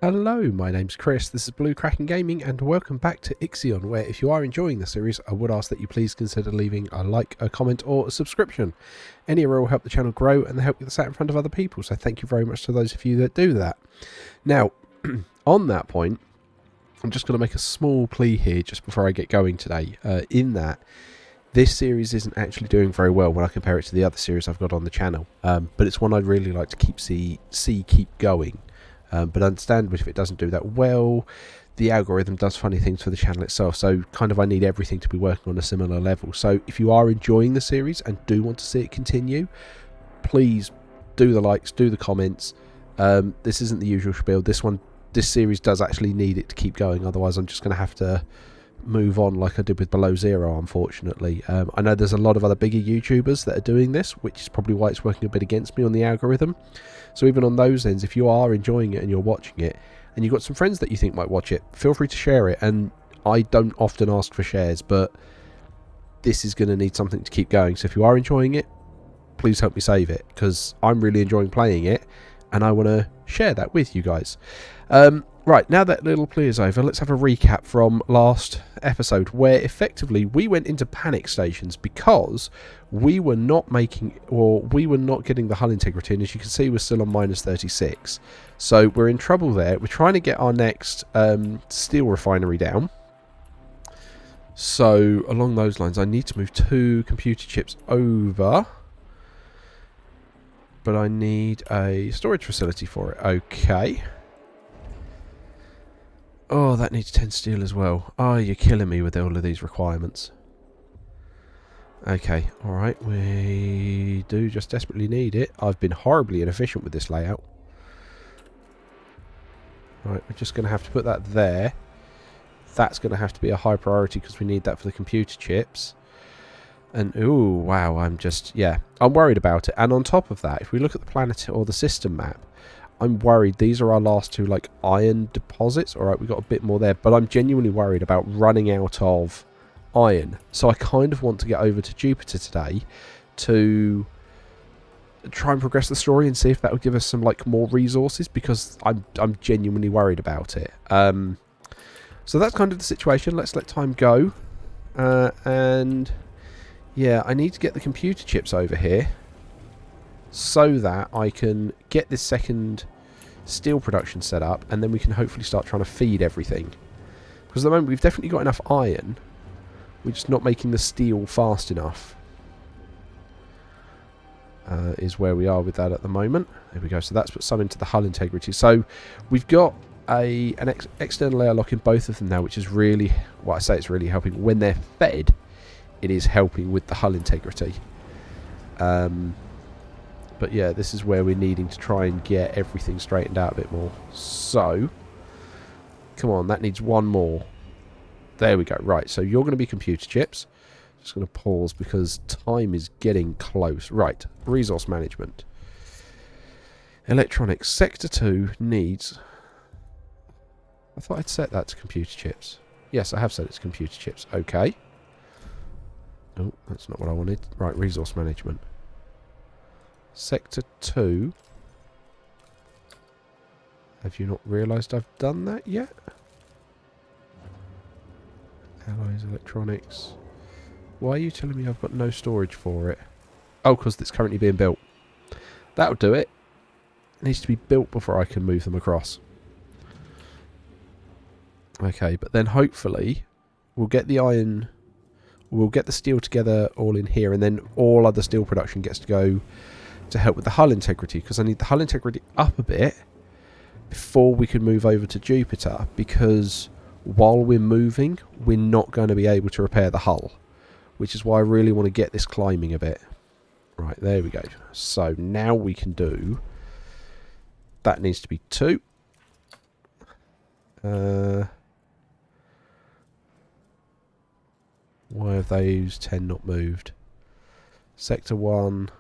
Hello, my name's Chris, this is Blue Kraken Gaming and welcome back to Ixion, where if you are enjoying the series I would ask that you please consider leaving a like, a comment or a subscription. Any will help the channel grow and help get sat in front of other people, so thank you very much to those of you that do that. Now, on that point, I'm just going to make a small plea here just before I get going today, in that this series isn't actually doing very well when I compare it to the other series I've got on the channel, but it's one I'd really like to keep going. But understand if it doesn't do that well, the algorithm does funny things for the channel itself, so kind of I need everything to be working on a similar level. So if you are enjoying the series and do want to see it continue, please do the likes, do the comments. This isn't the usual spiel. This series does actually need it to keep going, otherwise I'm just going to have to move on like I did with Below Zero, unfortunately. I know there's a lot of other bigger YouTubers that are doing this, which is probably why it's working a bit against me on the algorithm. So even on those ends, if you are enjoying it and you're watching it and you've got some friends that you think might watch it, feel free to share it. And I don't often ask for shares, but this is going to need something to keep going. So if you are enjoying it, please help me save it, because I'm really enjoying playing it and I want to share that with you guys. Right, now that little plea is over, let's have a recap from last episode, where effectively we went into panic stations because we were not getting the hull integrity, and as you can see we're still on minus 36. So we're in trouble there. We're trying to get our next steel refinery down. So along those lines I need to move 2 computer chips over, but I need a storage facility for it. Okay. Oh, that needs 10 steel as well. Oh, you're killing me with all of these requirements. Okay, alright, we do just desperately need it. I've been horribly inefficient with this layout. Right, we're just going to have to put that there. That's going to have to be a high priority because we need that for the computer chips. And, ooh, wow, I'm worried about it. And on top of that, if we look at the planet or the system map, I'm worried. These are our last 2 like iron deposits. Alright, we got a bit more there, but I'm genuinely worried about running out of iron. So I kind of want to get over to Jupiter today to try and progress the story and see if that will give us some like more resources, because I'm genuinely worried about it. So that's kind of the situation. Let's let time go. And yeah, I need to get the computer chips over here so that I can get this second steel production set up, and then we can hopefully start trying to feed everything. Because at the moment we've definitely got enough iron, we're just not making the steel fast enough. Is where we are with that at the moment. There we go. So that's put some into the hull integrity. So we've got an external airlock in both of them now, which is really, well, I say it's really helping. When they're fed, it is helping with the hull integrity. But yeah, this is where we're needing to try and get everything straightened out a bit more. So, come on, that needs 1 more. There we go. Right, so you're going to be computer chips. Just going to pause because time is getting close. Right, resource management. Electronics. Sector 2 needs... I thought I'd set that to computer chips. Yes, I have set it to computer chips. Okay. Oh, that's not what I wanted. Right, resource management. Sector 2. Have you not realised I've done that yet? Alloys, electronics. Why are you telling me I've got no storage for it? Oh, because it's currently being built. That'll do it. It needs to be built before I can move them across. Okay, but then hopefully we'll get the iron... We'll get the steel together all in here, and then all other steel production gets to go to help with the hull integrity, because I need the hull integrity up a bit before we can move over to Jupiter, because while we're moving we're not going to be able to repair the hull, which is why I really want to get this climbing a bit. Right, there we go. So now we can do... That needs to be 2. Why have those 10 not moved? Sector 1...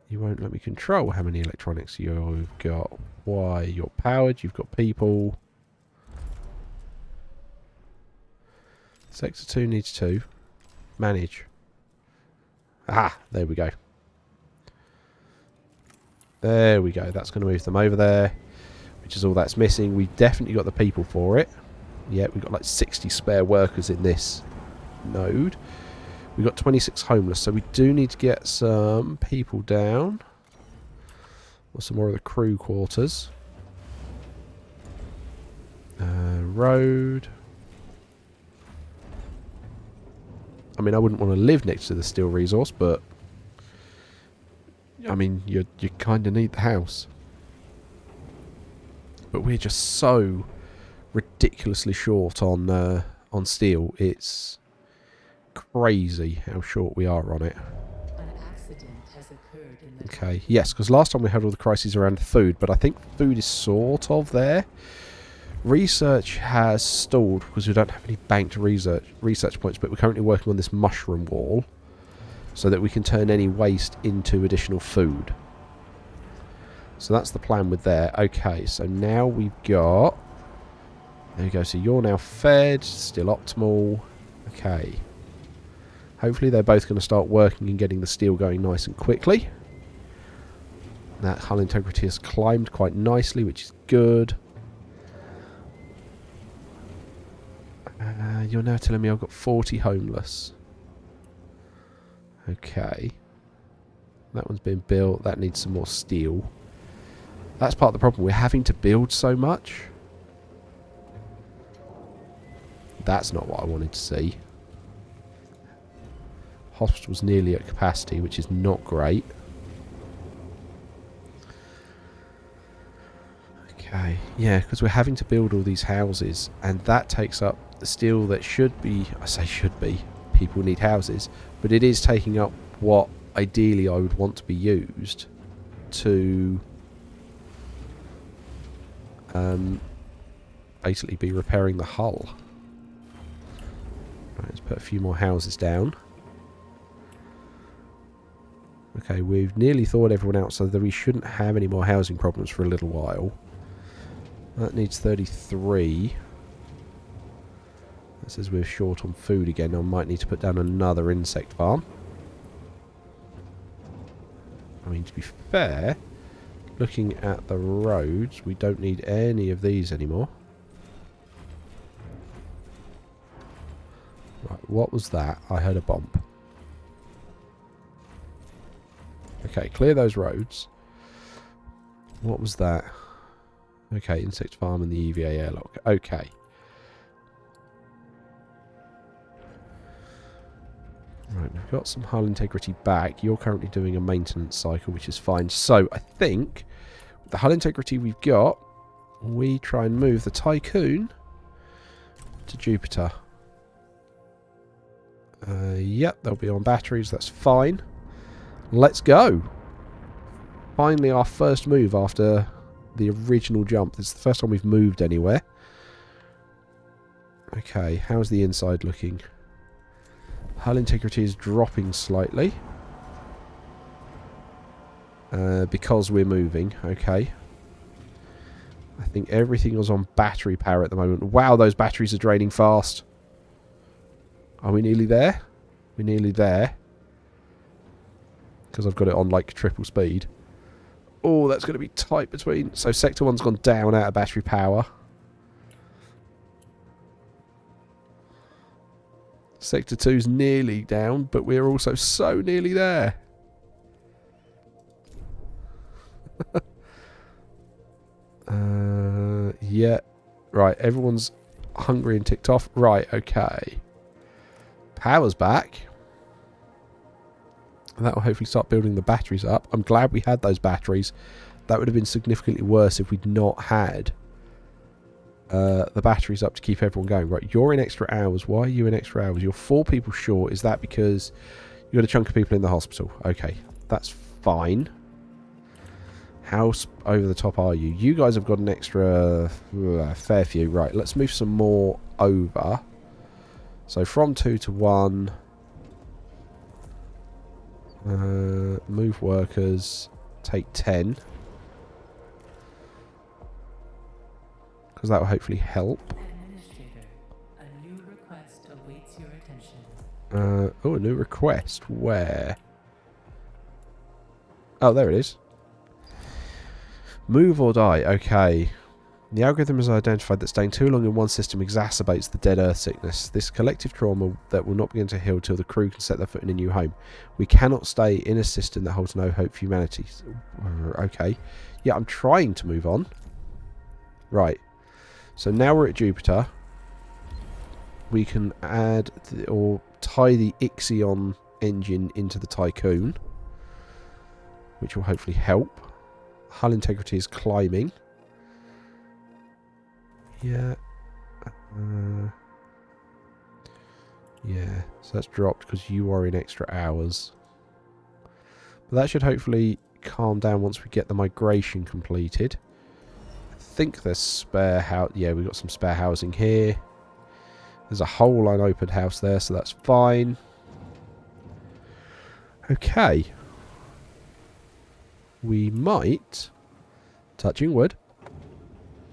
You won't let me control how many electronics you've got. Why? You're powered, you've got people. Sector 2 needs 2. Manage. Ah, there we go. There we go. That's going to move them over there, which is all that's missing. We've definitely got the people for it. Yeah, we've got like 60 spare workers in this node. We've got 26 homeless, so we do need to get some people down. Or some more of the crew quarters. Road. I mean, I wouldn't want to live next to the steel resource, but I mean, you kind of need the house. But we're just so ridiculously short on steel. It's crazy how short we are on it. An accident has occurred in the Okay, yes, because last time we had all the crises around food, but I think food is sort of there. Research has stalled because we don't have any banked research points, but we're currently working on this mushroom wall so that we can turn any waste into additional food. So that's the plan with there. Okay, so now we've got... There we go, so you're now fed, still optimal. Okay. Hopefully they're both going to start working and getting the steel going nice and quickly. That hull integrity has climbed quite nicely, which is good. You're now telling me I've got 40 homeless. Okay. That one's been built. That needs some more steel. That's part of the problem. We're having to build so much. That's not what I wanted to see. Hospital's nearly at capacity, which is not great. Okay, yeah, because we're having to build all these houses, and that takes up the steel that should be, I say should be, people need houses, but it is taking up what ideally I would want to be used to basically be repairing the hull. Right, let's put a few more houses down. Okay, we've nearly thawed everyone out so that we shouldn't have any more housing problems for a little while. That needs 33. That says we're short on food again. I might need to put down another insect farm. I mean, to be fair, looking at the roads, we don't need any of these anymore. Right, what was that? I heard a bump. Okay, clear those roads. What was that? Okay, insect farm and the EVA airlock. Okay. Right, we've got some hull integrity back. You're currently doing a maintenance cycle, which is fine. So, I think, with the hull integrity we've got, we try and move the Tycoon to Jupiter. Yep, they'll be on batteries. That's fine. Let's go. Finally, our first move after the original jump. This is the first time we've moved anywhere. Okay, how's the inside looking? Hull integrity is dropping slightly. Because we're moving. Okay. I think everything is on battery power at the moment. Wow, those batteries are draining fast. Are we nearly there? We're nearly there. Because I've got it on like triple speed. Oh, that's going to be tight between... So Sector 1's gone down out of battery power. Sector 2's nearly down, but we're also so nearly there. Yeah. Right, everyone's hungry and ticked off. Right, okay. Power's back. That will hopefully start building the batteries up. I'm glad we had those batteries. That would have been significantly worse if we'd not had the batteries up to keep everyone going. Right, you're in extra hours. Why are you in extra hours? You're 4 people short. Is that because you've got a chunk of people in the hospital? Okay, that's fine. How over the top are you? You guys have got an extra fair few. Right, let's move some more over. So from 2 to 1. Move workers. Take 10. Because that will hopefully help. Administrator, a new request awaits your attention. Oh, a new request. Where? Oh, there it is. Move or die. Okay. The algorithm has identified that staying too long in one system exacerbates the dead earth sickness. This collective trauma that will not begin to heal till the crew can set their foot in a new home. We cannot stay in a system that holds no hope for humanity. Okay. Yeah, I'm trying to move on. Right. So now we're at Jupiter. We can add or tie the Ixion engine into the Tycoon, which will hopefully help. Hull integrity is climbing. Yeah. Yeah, so that's dropped because you are in extra hours. But that should hopefully calm down once we get the migration completed. I think there's spare house. Yeah, we've got some spare housing here. There's a whole unopened house there, so that's fine. Okay. We might, touching wood,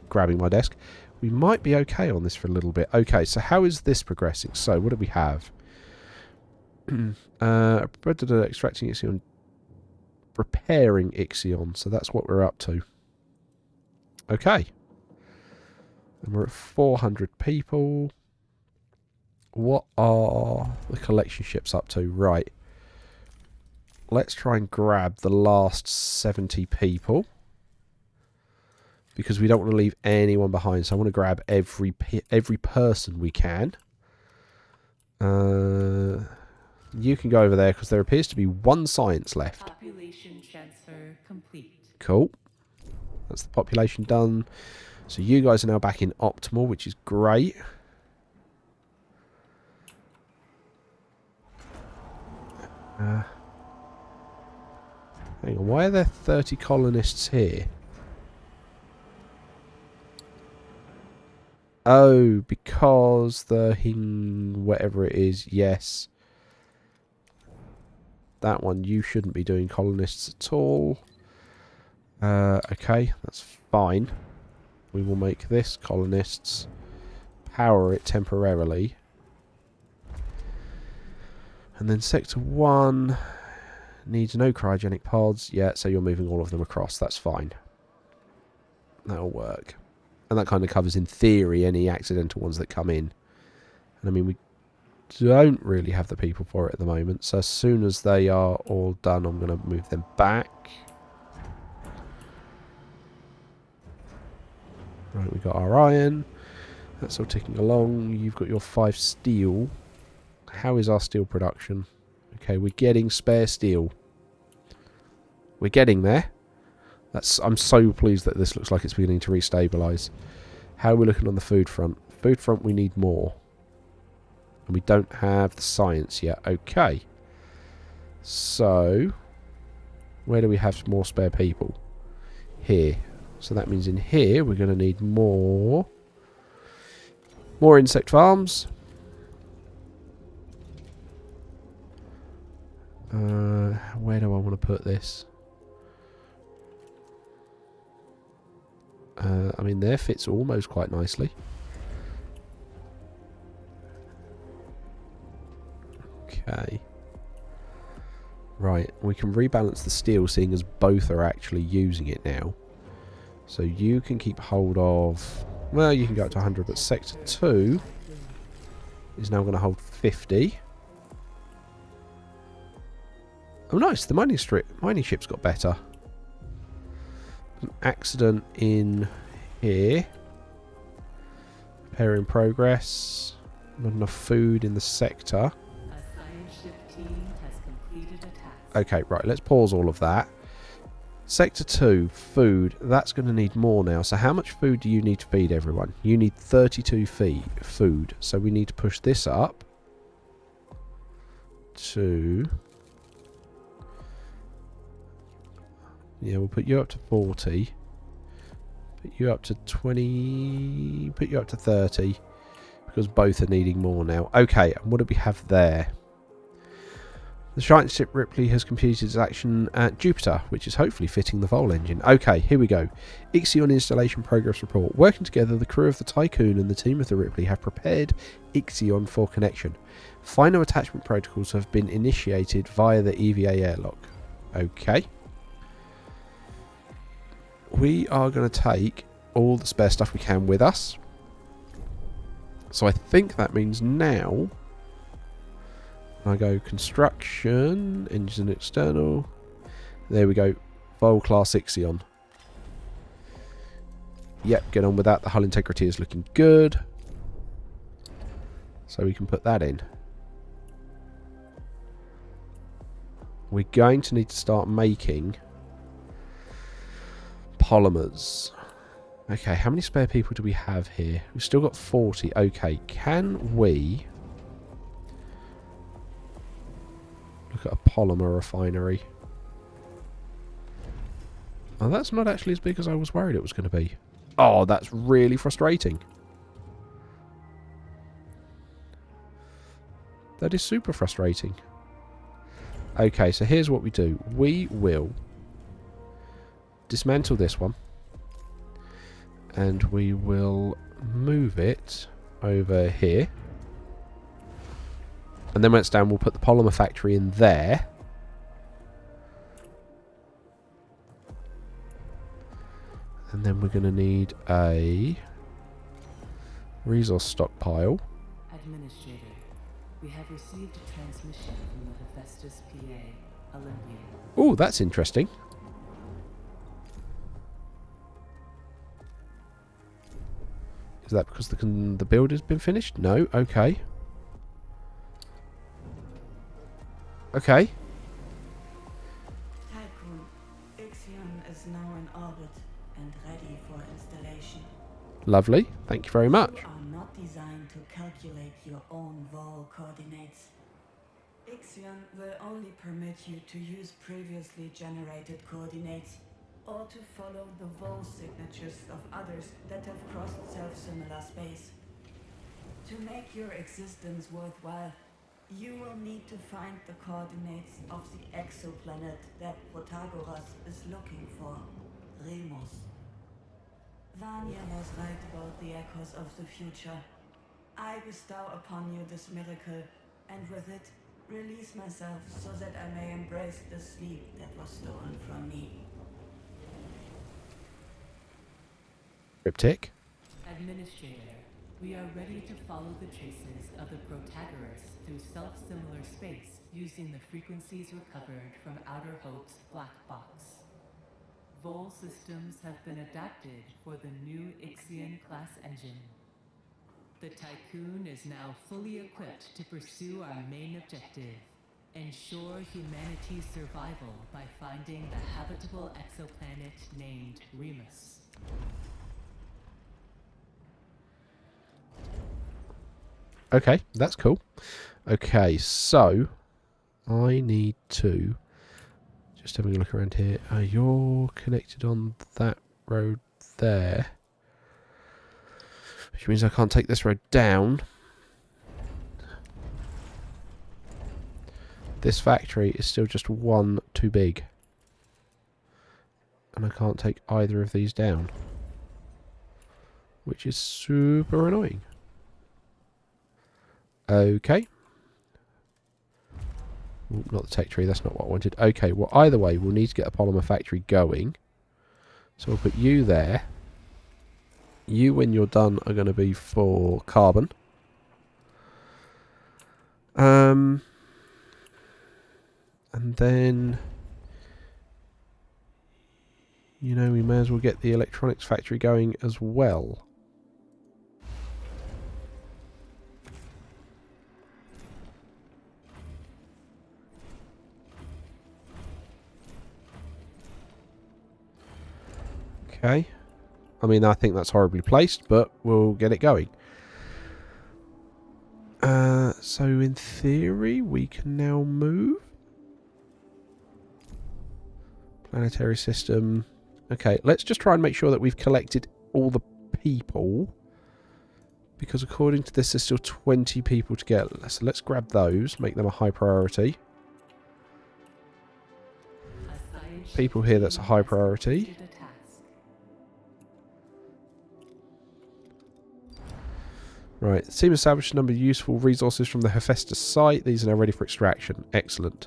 grabbing my desk, we might be okay on this for a little bit. Okay, so how is this progressing? So, what do we have? Extracting Ixion, preparing Ixion. So that's what we're up to. Okay. And we're at 400 people. What are the collection ships up to? Right. Let's try and grab the last 70 people, because we don't want to leave anyone behind. So I want to grab every person we can. You can go over there because there appears to be one science left. Population transfer complete. Cool. That's the population done. So you guys are now back in optimal, which is great. Hang on, why are there 30 colonists here? Oh, because the whatever it is, yes. That one, you shouldn't be doing colonists at all. Okay, that's fine. We will make this colonists. Power it temporarily. And then Sector 1 needs no cryogenic pods. Yeah, so you're moving all of them across. That's fine. That'll work. And that kind of covers, in theory, any accidental ones that come in. And I mean, we don't really have the people for it at the moment. So as soon as they are all done, I'm going to move them back. Right, we got our iron. That's all ticking along. You've got your 5 steel. How is our steel production? Okay, we're getting spare steel. We're getting there. I'm so pleased that this looks like it's beginning to restabilise. How are we looking on the food front? Food front, we need more. And we don't have the science yet. Okay. So, where do we have more spare people? Here. So that means in here we're going to need more insect farms. Where do I want to put this? I mean, there fits almost quite nicely. Okay. Right, we can rebalance the steel, seeing as both are actually using it now. So you can keep hold of... Well, you can go up to 100, but Sector 2 is now going to hold 50. Oh, nice. The mining ship's got better. An accident in here. Repair in progress. Not enough food in the sector. A science ship team has completed a task. Okay, right. Let's pause all of that. Sector 2, food. That's going to need more now. So how much food do you need to feed everyone? You need 32 food. So we need to push this up to... Yeah, we'll put you up to 40. Put you up to 20. Put you up to 30. Because both are needing more now. Okay, and what do we have there? The giant ship Ripley has completed its action at Jupiter, which is hopefully fitting the Vol engine. Okay, here we go. Ixion installation progress report. Working together, the crew of the Tycoon and the team of the Ripley have prepared Ixion for connection. Final attachment protocols have been initiated via the EVA airlock. Okay. we are going to take all the spare stuff we can with us. So I think that means now I go construction, engine external. There we go. Vol class Ixion. Yep, get on with that. The hull integrity is looking good. So we can put that in. We're going to need to start making polymers. Okay, how many spare people do we have here? We've still got 40. Okay, can we look at a polymer refinery? Oh, that's not actually as big as I was worried it was going to be. Oh, that's really frustrating. That is super frustrating. Okay, so here's what we do. We will dismantle this one. And we will move it over here. And then when it's down, we'll put the polymer factory in there. And then we're going to need a resource stockpile. Administrator, we have received a transmission from the Hephaestus PA, Olympia. Oh, that's interesting. Is that because the build has been finished? No. Okay. Okay. Tycoon, Ixion is now in orbit and ready for installation. Lovely. Thank you very much. You are not designed to calculate your own vol coordinates. Ixion will only permit you to use previously generated coordinates or to follow the vol signatures of others that have crossed self-similar space. To make your existence worthwhile, you will need to find the coordinates of the exoplanet that Protagoras is looking for, Remus. Vanya was right about the echoes of the future. I bestow upon you this miracle, and with it, release myself so that I may embrace the sleep that was stolen from me. Cryptic. Administrator, we are ready to follow the traces of the Protagoras through self-similar space using the frequencies recovered from Outer Hope's black box. Vol systems have been adapted for the new Ixion class engine. The Tycoon is now fully equipped to pursue our main objective: ensure humanity's survival by finding the habitable exoplanet named Remus. Okay, that's cool. Okay, so I need to just having a look around here. You're connected on that road there, which means I can't take this road down. This factory is still just one too big, and I can't take either of these down, which is super annoying. Okay. Ooh, not the tech tree, that's not what I wanted. Okay, well, either way, we'll need to get a polymer factory going. So we'll put you there. You, when you're done, are going to be for carbon. And then, you know, we may as well get the electronics factory going as well. Okay. I mean, I think that's horribly placed, but we'll get it going. So in theory, we can now move. Planetary system. Okay, let's just try and make sure that we've collected all the people. Because according to this, there's still 20 people to get. So let's grab those, make them a high priority. People here, that's a high priority. Right, the team established a number of useful resources from the Hephaestus site. These are now ready for extraction. Excellent.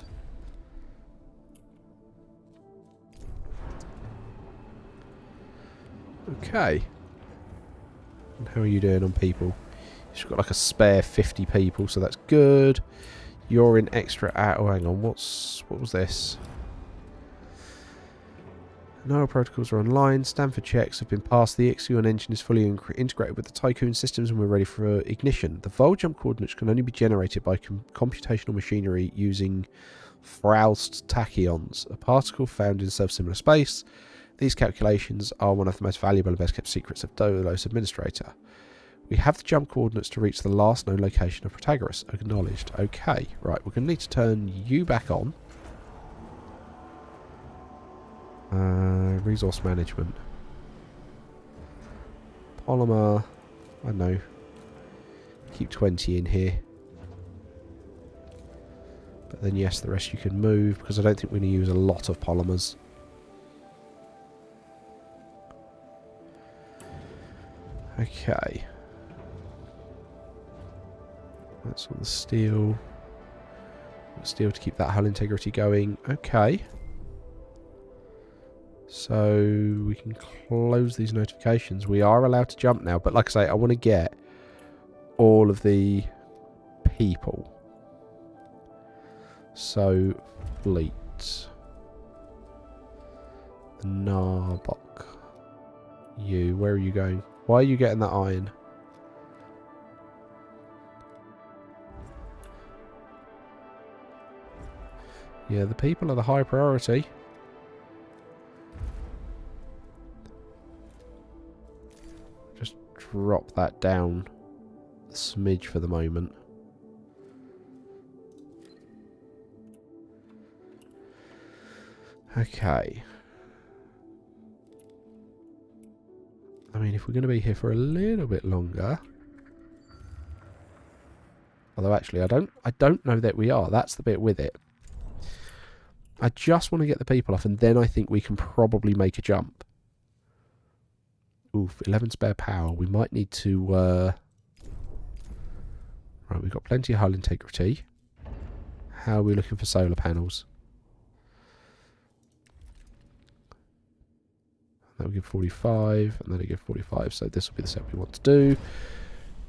Okay. And how are you doing on people? You've got like a spare 50 people, so that's good. You're in extra out. Oh, hang on. What was this? No protocols are online. Stanford checks have been passed. The Ixion Engine is fully integrated with the Tycoon systems and we're ready for ignition. The vol jump coordinates can only be generated by computational machinery using Faust tachyons, a particle found in self-similar space. These calculations are one of the most valuable and best kept secrets of Dolos Administrator. We have the jump coordinates to reach the last known location of Protagoras. Acknowledged. Okay, right, we're going to need to turn you back on. Resource management. Polymer. I don't know. Keep 20 in here. But then yes, the rest you can move, because I don't think we're going to use a lot of polymers. Okay. That's all the steel. Steel to keep that hull integrity going. Okay. So we can close these notifications. We are allowed to jump now, but like I say, I want to get all of the people. So, fleet. Narbok. You, where are you going? Why are you getting that iron? Yeah, the people are the high priority. Just drop that down a smidge for the moment. Okay. I mean, if we're going to be here for a little bit longer... Although, actually, I don't know that we are. That's the bit with it. I just want to get the people off, and then I think we can probably make a jump. Oof, 11 spare power. We might need to... Right, we've got plenty of hull integrity. How are we looking for solar panels? That will give 45, and then it'll give 45. So this will be the set we want to do.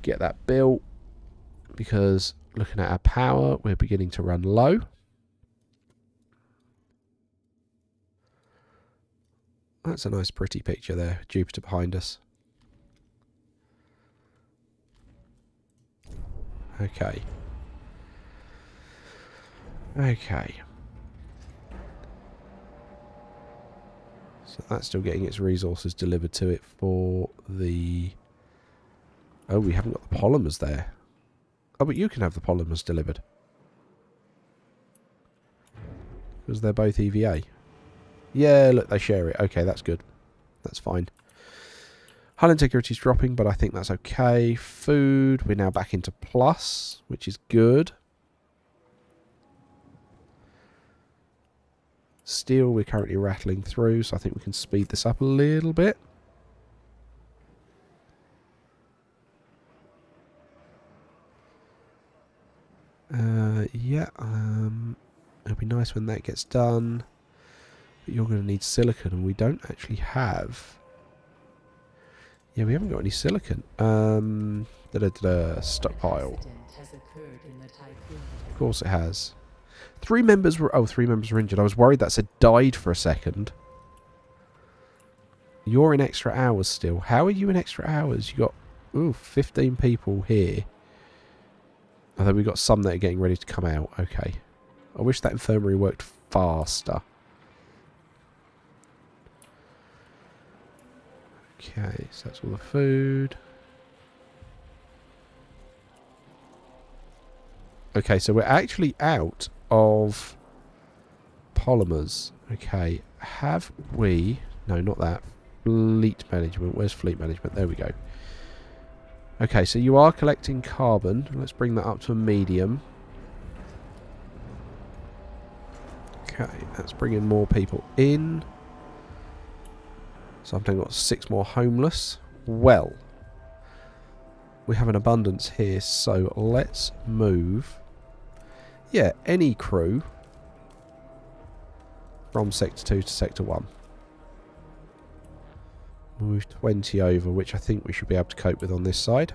Get that built. Because looking at our power, we're beginning to run low. That's a nice pretty picture there. Jupiter behind us. Okay. Okay. So that's still getting its resources delivered to it for the... Oh, we haven't got the polymers there. Oh, but you can have the polymers delivered. Because they're both EVA. Yeah, look, they share it. Okay, that's good. That's fine. Hull integrity is dropping, but I think that's okay. Food, we're now back into plus, which is good. Steel, we're currently rattling through, so I think we can speed this up a little bit. Yeah, it'll be nice when that gets done. But you're going to need silicon, and we don't actually have... Yeah, we haven't got any silicon. Stockpile. Of course it has. 3 members were... Oh, 3 members were injured. I was worried that said died for a second. You're in extra hours still. How are you in extra hours? You got... Ooh, 15 people here. Although we've got some that are getting ready to come out. Okay. I wish that infirmary worked faster. Okay, so that's all the food. Okay, so we're actually out of polymers. Okay, have we... No, not that. Fleet management. Where's fleet management? There we go. Okay, so you are collecting carbon. Let's bring that up to a medium. Okay, that's bringing more people in. So I've now got 6 more homeless. Well, we have an abundance here, so let's move. Yeah, any crew from Sector 2 to Sector 1. Move 20 over, which I think we should be able to cope with on this side.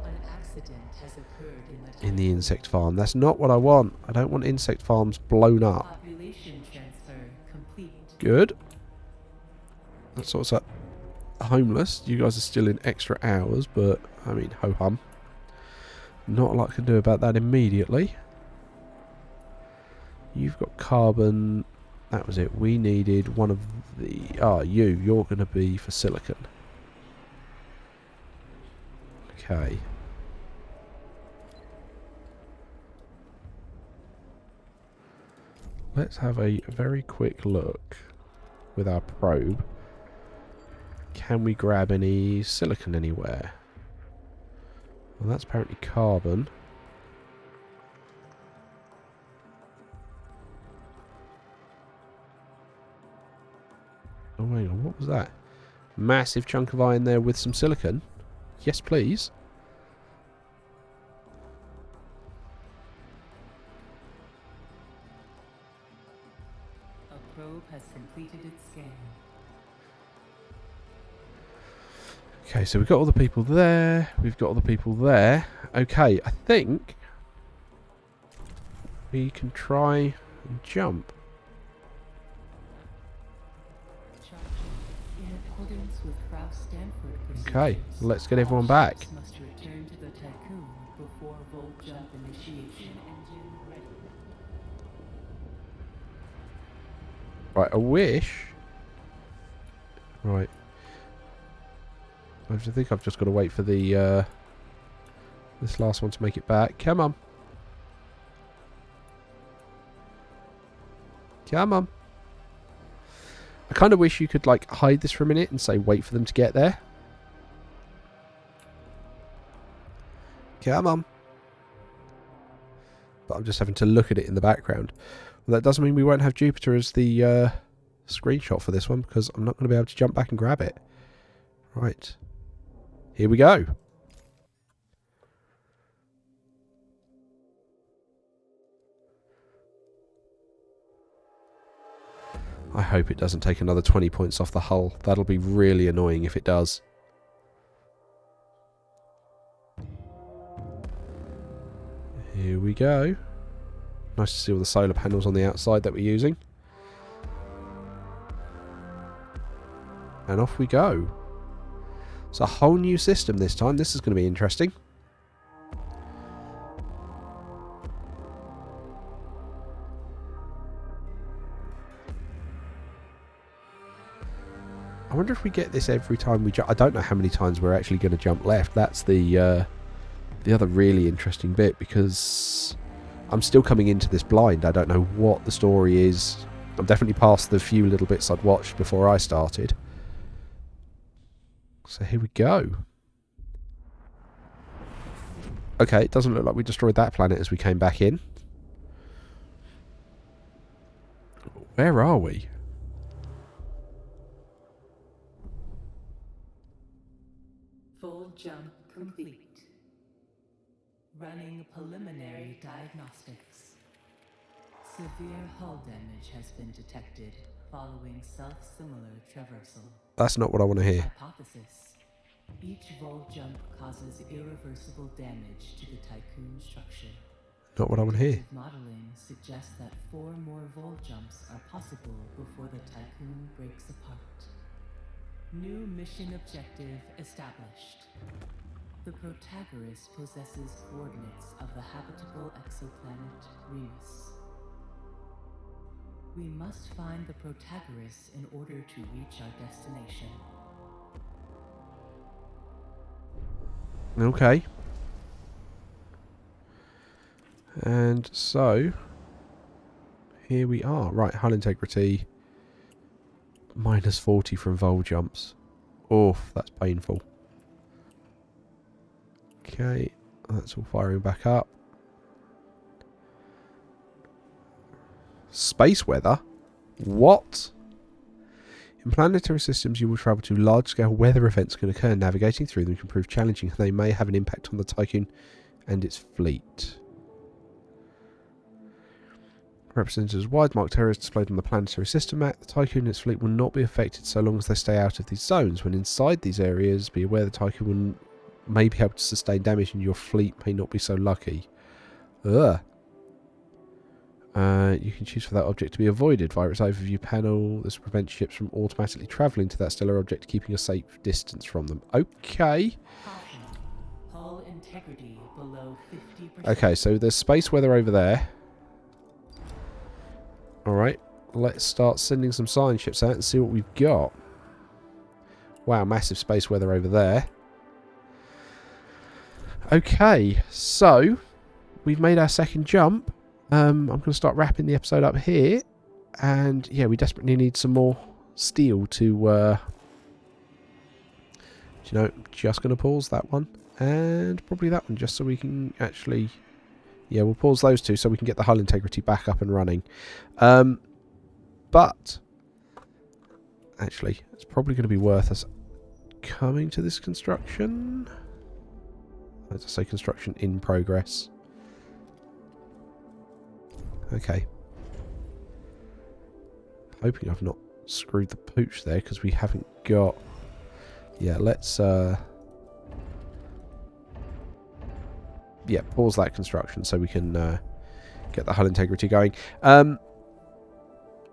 An accident has occurred In the insect farm. That's not what I want. I don't want insect farms blown up. Population transfer complete. Good. That sorts out homeless. You guys are still in extra hours, but I mean, ho-hum. Not a lot I can do about that immediately. You've got carbon. That was it. We needed one of the... you're going to be for silicon. Okay. Let's have a very quick look with our probe. Can we grab any silicon anywhere? Well, that's apparently carbon. Oh, hang on, what was that? Massive chunk of iron there with some silicon. Yes, please. A probe has completed its scan. Okay, so we've got all the people there. We've got all the people there. Okay, I think we can try and jump. In accordance with Kraus-Stanford procedures, Okay, let's get everyone back. ships must return to the Tycoon before volt jump initiation. Engine ready. Right, I wish... Right. I think I've just got to wait for the this last one to make it back. Come on. Come on. I kind of wish you could like hide this for a minute and say wait for them to get there. Come on. But I'm just having to look at it in the background. Well, that doesn't mean we won't have Jupiter as the screenshot for this one, because I'm not going to be able to jump back and grab it. Right. Here we go. I hope it doesn't take another 20 points off the hull. That'll be really annoying if it does. Here we go. Nice to see all the solar panels on the outside that we're using. And off we go. It's a whole new system this time. This is going to be interesting. I wonder if we get this every time we jump. I don't know how many times we're actually going to jump left. That's the other really interesting bit, because I'm still coming into this blind. I don't know what the story is. I'm definitely past the few little bits I'd watched before I started. So here we go. Okay, it doesn't look like we destroyed that planet as we came back in. Where are we? Full jump complete. Running preliminary diagnostics. Severe hull damage has been detected following self-similar traversal. That's not what I want to hear. Hypothesis. Each vol jump causes irreversible damage to the Tycoon structure. Not what I want to hear. Predictive modeling suggests that 4 more vol jumps are possible before the Tycoon breaks apart. New mission objective established. The Protagoras possesses coordinates of the habitable exoplanet Remus. We must find the Protagoras in order to reach our destination. Okay. And so, here we are. Right, hull integrity. Minus 40 from vol jumps. Oof, that's painful. Okay, that's all firing back up. Space weather? What? In planetary systems, you will travel to large-scale weather events can occur. Navigating through them can prove challenging. They may have an impact on the Tycoon and its fleet. represented as wide marked areas displayed on the planetary system map. The Tycoon and its fleet will not be affected so long as they stay out of these zones. When inside these areas, be aware the Tycoon may be able to sustain damage and your fleet may not be so lucky. Ugh. You can choose for that object to be avoided via its overview panel. This prevents ships from automatically travelling to that stellar object, keeping a safe distance from them. Okay. Hull integrity below 50%. Okay, so there's space weather over there. Alright, let's start sending some science ships out and see what we've got. Wow, massive space weather over there. Okay, so we've made our second jump. I'm going to start wrapping the episode up here. And yeah, we desperately need some more steel to, you know, just going to pause that one. And probably that one, just so we can actually... Yeah, we'll pause those two so we can get the hull integrity back up and running. But, actually, it's probably going to be worth us coming to this construction. Let's say construction in progress. Okay. Hoping I've not screwed the pooch there because we haven't got... Yeah, let's... Yeah, pause that construction so we can get the hull integrity going.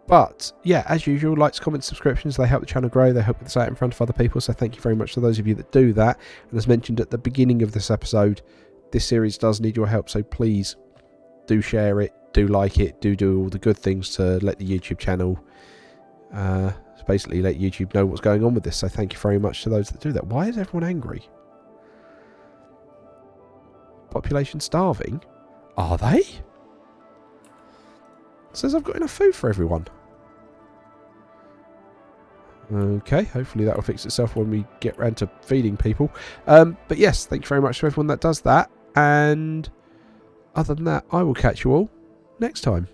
But, yeah, as usual, likes, comments, subscriptions, they help the channel grow. They help us out in front of other people. So thank you very much to those of you that do that. And as mentioned at the beginning of this episode, this series does need your help. So please do share it, do like it, do all the good things to let the YouTube channel, basically let YouTube know what's going on with this. So thank you very much to those that do that. Why is everyone angry? Population starving? Are they? It says I've got enough food for everyone. Okay, hopefully that will fix itself when we get round to feeding people. But yes, thank you very much to everyone that does that. And other than that, I will catch you all next time.